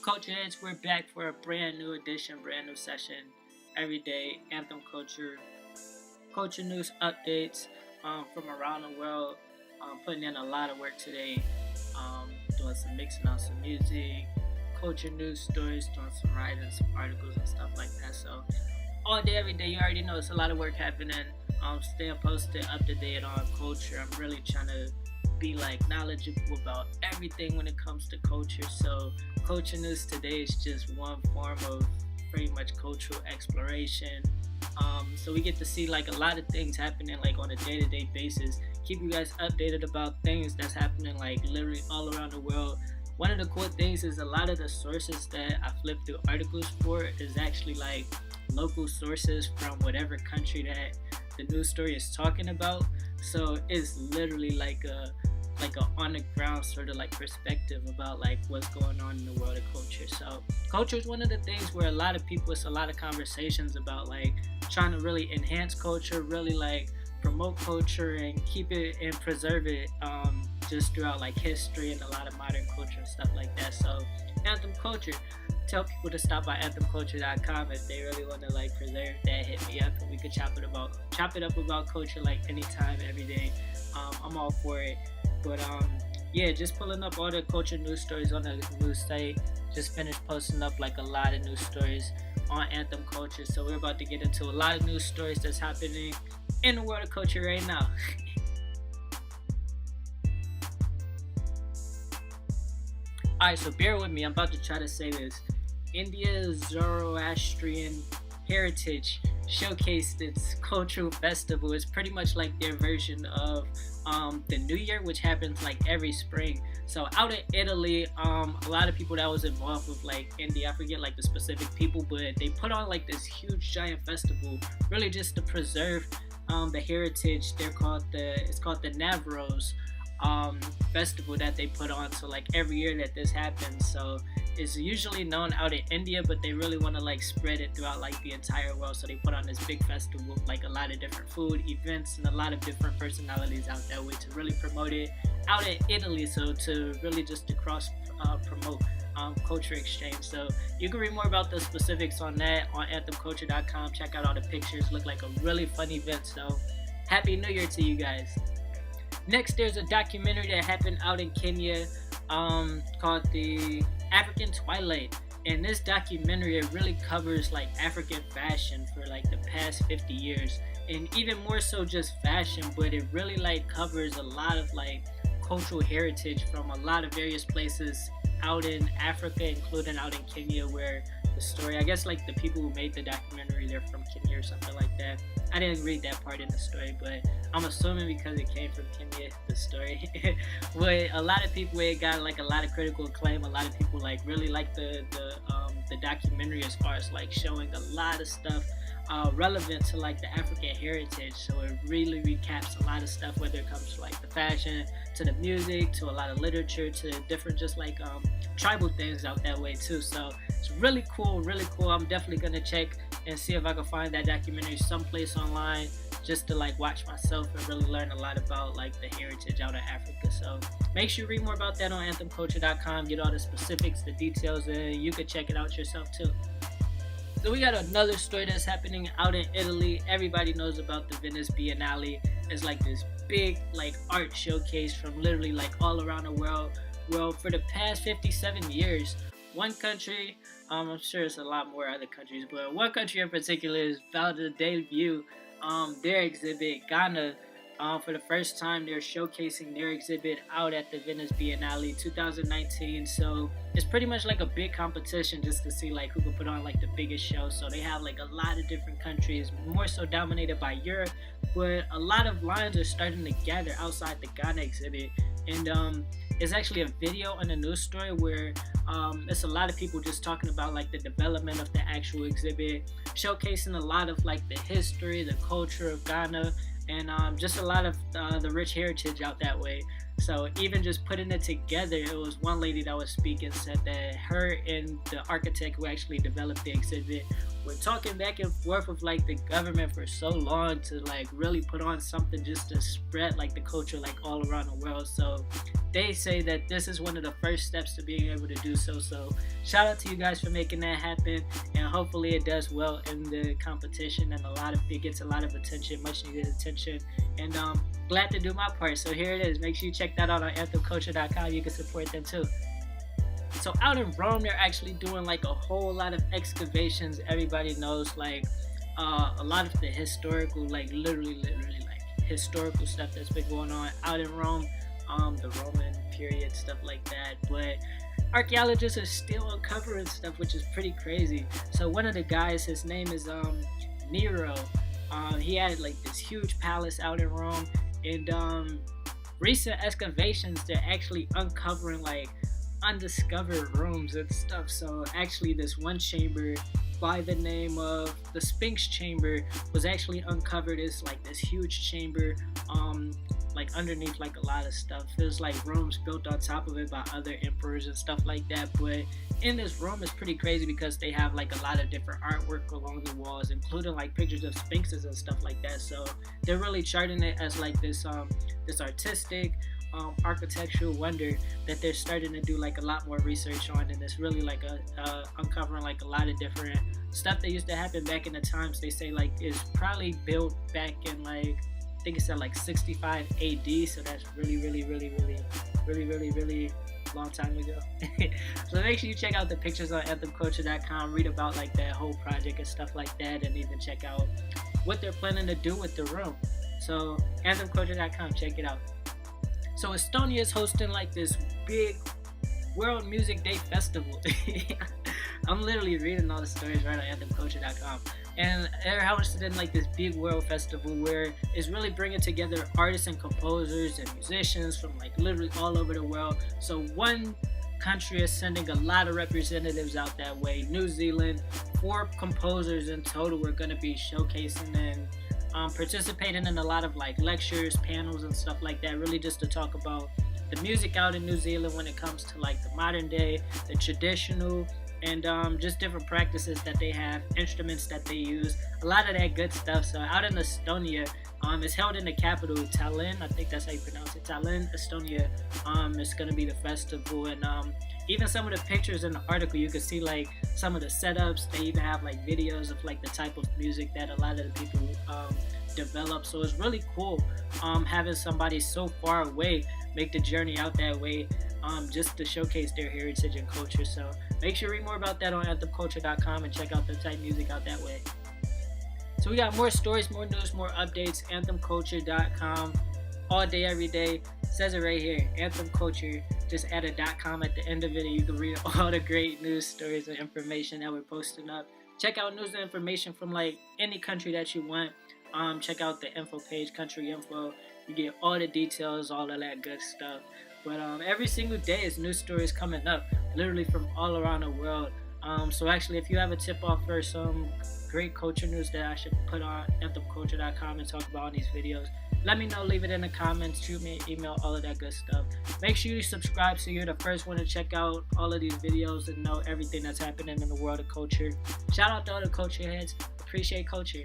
Culture Heads, we're back for a brand new edition, brand new session every day. Anthem Culture, culture news updates from around the world. Putting in a lot of work today, doing some mixing on some music, culture news stories, doing some writing, some articles and stuff like that. So all day, every day, you already know it's a lot of work happening. Staying posted, up to date on culture. I'm really trying to be like knowledgeable about everything when it comes to culture. So culture news today is just one form of pretty much cultural exploration. So we get to see like a lot of things happening like on a day-to-day basis. Keep you guys updated about things that's happening like literally all around the world. One of the cool things is a lot of the sources that I flip through articles for is actually like local sources from whatever country that the news story is talking about. So it's literally like a on the ground sort of like perspective about like what's going on in the world of culture. So culture is one of the things where a lot of people, it's a lot of conversations about like trying to really enhance culture, really like promote culture and keep it and preserve it just throughout like history and a lot of modern culture and stuff like that. So Anthem Culture, tell people to stop by anthemculture.com if they really want to like preserve that. Hit me up and we could chop it up about culture like anytime, every day. I'm all for it. But yeah, just pulling up all the culture news stories on the news site. Just finished posting up like a lot of news stories on Anthem Culture. So we're about to get into a lot of news stories that's happening in the world of culture right now. Alright, so bear with me. I'm about to try to say this. India's Zoroastrian heritage showcased its cultural festival. It's pretty much like their version of the New Year, which happens like every spring. So out in Italy, a lot of people that was involved with like India, I forget like the specific people, but they put on like this huge giant festival, really just to preserve the heritage. It's called the Navroze festival that they put on. So like every year that this happens, so it's usually known out in India, but they really want to like spread it throughout like the entire world. So they put on this big festival with like a lot of different food, events, and a lot of different personalities out that way to really promote it out in Italy. So to really just to cross promote culture exchange. So you can read more about the specifics on that on anthemculture.com. Check out all the pictures. Look like a really fun event. So happy New Year to you guys. Next, there's a documentary that happened out in Kenya called The African Twilight. And this documentary, it really covers like African fashion for like the past 50 years. And even more so just fashion, but it really like covers a lot of like cultural heritage from a lot of various places out in Africa, including out in Kenya, where the story, I guess like the people who made the documentary, they're from Kenya or something like that. I didn't read that part in the story, but I'm assuming because it came from Kenya, the story. But a lot of people, it got like a lot of critical acclaim. A lot of people like really like the documentary as far as like showing a lot of stuff relevant to like the African heritage. So it really recaps a lot of stuff, whether it comes to like the fashion, to the music, to a lot of literature, to different just like tribal things out that way too. So it's really cool, really cool. I'm definitely gonna check and see if I can find that documentary someplace online just to like watch myself and really learn a lot about like the heritage out of Africa. So make sure you read more about that on anthemculture.com, get all the specifics, the details, and you can check it out yourself too. So we got another story that's happening out in Italy. Everybody knows about the Venice Biennale. It's like this big like art showcase from literally like all around the world. Well, for the past 57 years, one country, I'm sure it's a lot more other countries, but one country in particular is about to debut their exhibit, Ghana. For the first time, they're showcasing their exhibit out at the Venice Biennale 2019. So it's pretty much like a big competition just to see like who can put on like the biggest show. So they have like a lot of different countries, more so dominated by Europe, but a lot of lines are starting to gather outside the Ghana exhibit. And it's actually a video on the news story where it's a lot of people just talking about like the development of the actual exhibit, showcasing a lot of like the history, the culture of Ghana, and just a lot of the rich heritage out that way. So even just putting it together, it was one lady that was speaking said that her and the architect who actually developed the exhibit were talking back and forth with like the government for so long to like really put on something just to spread like the culture like all around the world. So they say that this is one of the first steps to being able to do so. So shout out to you guys for making that happen, and hopefully it does well in the competition, and it gets a lot of attention, much needed attention, and glad to do my part. So here it is. Make sure you check that out on anthropculture.com. You can support them too. So out in Rome, they're actually doing like a whole lot of excavations. Everybody knows like a lot of the historical, like literally like historical stuff that's been going on out in Rome, the Roman period, stuff like that. But archaeologists are still uncovering stuff, which is pretty crazy. So one of the guys, his name is Nero. He had like this huge palace out in Rome, and recent excavations, they're actually uncovering like undiscovered rooms and stuff. So actually this one chamber by the name of the Sphinx chamber was actually uncovered. It's like this huge chamber, like underneath like a lot of stuff. There's like rooms built on top of it by other emperors and stuff like that. But in this room it's pretty crazy because they have like a lot of different artwork along the walls, including like pictures of sphinxes and stuff like that. So they're really charting it as like this artistic architectural wonder that they're starting to do like a lot more research on, and it's really like uncovering like a lot of different stuff that used to happen back in the times. They say like it's probably built back in like, I think it said like 65 AD, so that's really long time ago. So make sure you check out the pictures on anthemculture.com, read about like that whole project and stuff like that, and even check out what they're planning to do with the room. So anthemculture.com, check it out. So Estonia is hosting like this big World Music Day festival. I'm literally reading all the stories right on anthemculture.com, and they're hosting like this big world festival where it's really bringing together artists and composers and musicians from like literally all over the world. So one country is sending a lot of representatives out that way. New Zealand, 4 composers in total are going to be showcasing and participating in a lot of like lectures, panels and stuff like that, really just to talk about the music out in New Zealand when it comes to like the modern day, the traditional, and just different practices that they have, instruments that they use, a lot of that good stuff. So out in Estonia, it's held in the capital, Tallinn. I think that's how you pronounce it, Tallinn, Estonia. It's going to be the festival, and even some of the pictures in the article, you can see like some of the setups. They even have like videos of like the type of music that a lot of the people develop. So it's really cool having somebody so far away make the journey out that way, just to showcase their heritage and culture. So make sure to read more about that on anthemculture.com and check out the type music out that way. So we got more stories, more news, more updates. anthemculture.com, all day, every day. It says it right here, Anthem Culture. Just add a .com at the end of it, and you can read all the great news, stories, and information that we're posting up. Check out news and information from like any country that you want. Check out the info page, country info. You get all the details, all of that good stuff. But every single day is news stories coming up, literally from all around the world. So actually, if you have a tip off for some great culture news that I should put on anthemculture.com and talk about in these videos, let me know. Leave it in the comments, shoot me an email, all of that good stuff. Make sure you subscribe so you're the first one to check out all of these videos and know everything that's happening in the world of culture. Shout out to all the culture heads. Appreciate culture.